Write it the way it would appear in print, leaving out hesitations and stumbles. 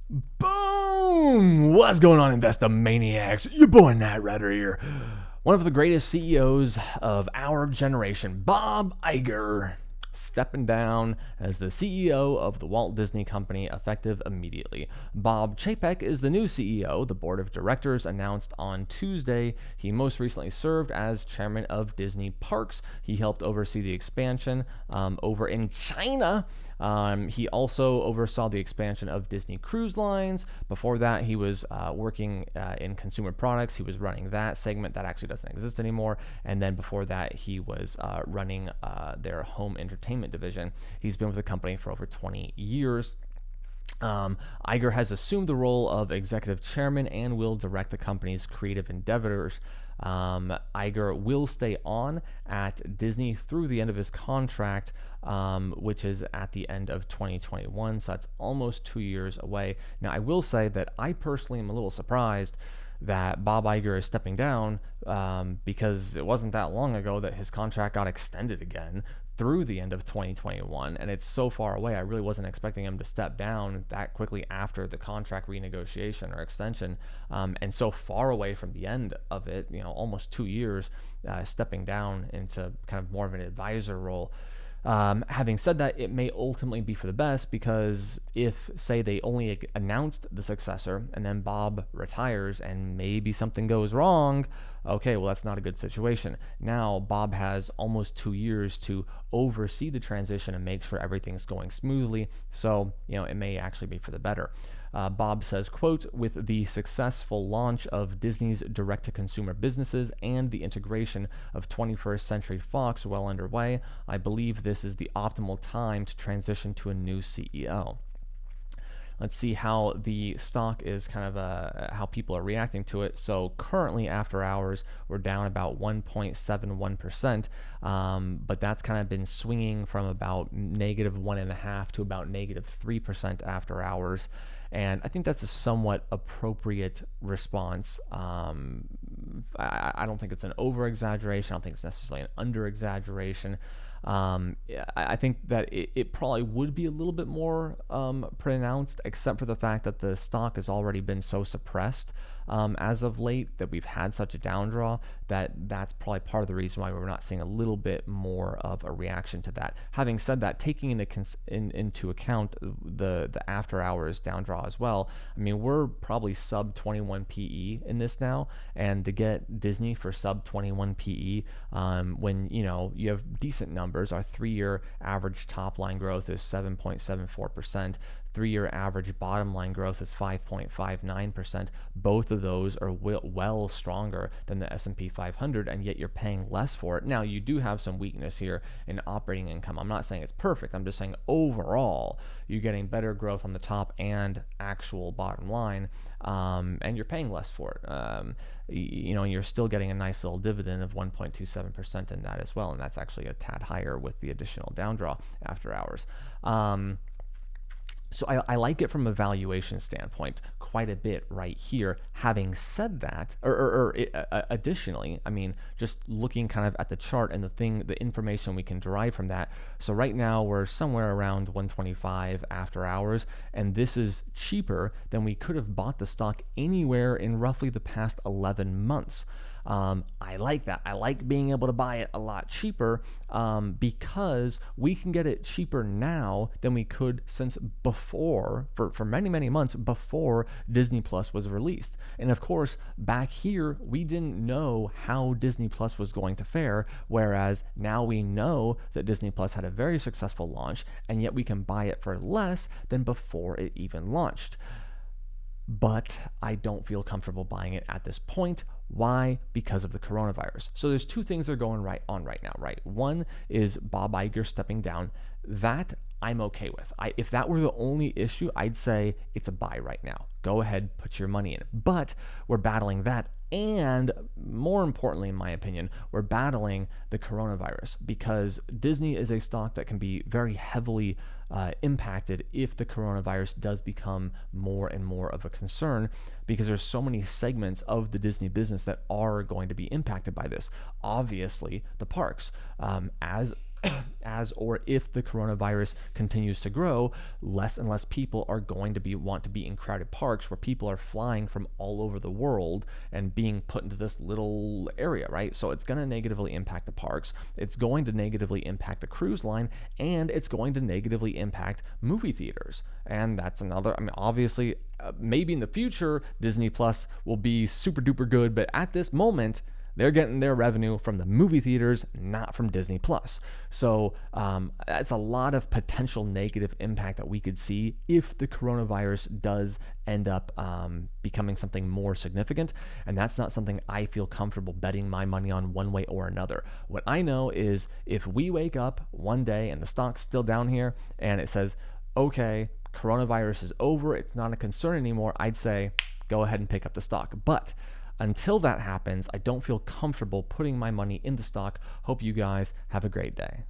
Boom! What's going on, Investomaniacs? Your boy Nat Redder here. One of the greatest CEOs of our generation, Bob Iger, stepping down as the CEO of the Walt Disney Company effective immediately. Bob Chapek is the new CEO. The board of directors announced on Tuesday. He most recently served as chairman of Disney Parks. He helped oversee the expansion over in China. He also oversaw the expansion of Disney Cruise Lines. Before that, he was working in consumer products. He was running that segment that actually doesn't exist anymore. And then before that, he was running their home entertainment division. He's been with the company for over 20 years. Iger has assumed the role of executive chairman and will direct the company's creative endeavors. Iger will stay on at Disney through the end of his contract, which is at the end of 2021, so that's almost 2 years away. Now, I will say that I personally am a little surprised that Bob Iger is stepping down, because it wasn't that long ago that his contract got extended again through the end of 2021, and it's so far away. I really wasn't expecting him to step down that quickly after the contract renegotiation or extension, and so far away from the end of it, almost 2 years, stepping down into kind of more of an advisor role. Having said that, it may ultimately be for the best, because if, say, they only announced the successor and then Bob retires and maybe something goes wrong, okay, well, that's not a good situation. Now, Bob has almost 2 years to oversee the transition and make sure everything's going smoothly, so, it may actually be for the better. Bob says, quote, "With the successful launch of Disney's direct-to-consumer businesses and the integration of 21st Century Fox well underway, I believe this is the optimal time to transition to a new CEO." Let's see how the stock is kind of how people are reacting to it. So currently, after hours, we're down about 1.71%, but that's kind of been swinging from about -1.5% to about -3% after hours. And I think that's a somewhat appropriate response. I don't think it's an over-exaggeration. I don't think it's necessarily an under-exaggeration. I think that it probably would be a little bit more pronounced, except for the fact that the stock has already been so suppressed as of late, that we've had such a down draw, that's probably part of the reason why we're not seeing a little bit more of a reaction to that. Having said that, taking into account the after hours down draw as well, I mean, we're probably sub 21 PE in this now, and to get Disney for sub 21 PE, when you have decent numbers. Our 3-year average top line growth is 7.74%. 3-year average bottom line growth is 5.59%. Both of those are well stronger than the S&P 500, and yet you're paying less for it. Now, you do have some weakness here in operating income. I'm not saying it's perfect. I'm just saying overall, you're getting better growth on the top and actual bottom line, and you're paying less for it. And you're still getting a nice little dividend of 1.27% in that as well, and that's actually a tad higher with the additional down draw after hours. So I like it from a valuation standpoint quite a bit right here. Having said that, additionally, I mean, just looking kind of at the chart and the information we can derive from that. So right now we're somewhere around 125 after hours, and this is cheaper than we could have bought the stock anywhere in roughly the past 11 months. I like that. I like being able to buy it a lot cheaper, because we can get it cheaper now than we could since before, for many, many months before Disney Plus was released. And of course, back here, we didn't know how Disney Plus was going to fare, whereas now we know that Disney Plus had a very successful launch, and yet we can buy it for less than before it even launched. But I don't feel comfortable buying it at this point. Why? Because of the coronavirus. So there's two things that are going on right now, right? One is Bob Iger stepping down. That I'm okay with. If that were the only issue, I'd say it's a buy right now. Go ahead, put your money in. But we're battling that, and more importantly, in my opinion, we're battling the coronavirus, because Disney is a stock that can be very heavily impacted if the coronavirus does become more and more of a concern, because there's so many segments of the Disney business that are going to be impacted by this. Obviously, the parks. As as or if the coronavirus continues to grow, less and less people are going to want to be in crowded parks where people are flying from all over the world and being put into this little area, right? So it's going to negatively impact the parks. It's going to negatively impact the cruise line, and it's going to negatively impact movie theaters. And that's another, I mean, obviously, maybe in the future, Disney Plus will be super duper good, but at this moment, they're getting their revenue from the movie theaters, not from Disney Plus. So that's a lot of potential negative impact that we could see if the coronavirus does end up becoming something more significant. And that's not something I feel comfortable betting my money on one way or another. What I know is if we wake up one day and the stock's still down here and it says, okay, coronavirus is over, it's not a concern anymore, I'd say go ahead and pick up the stock. But until that happens, I don't feel comfortable putting my money in the stock. Hope you guys have a great day.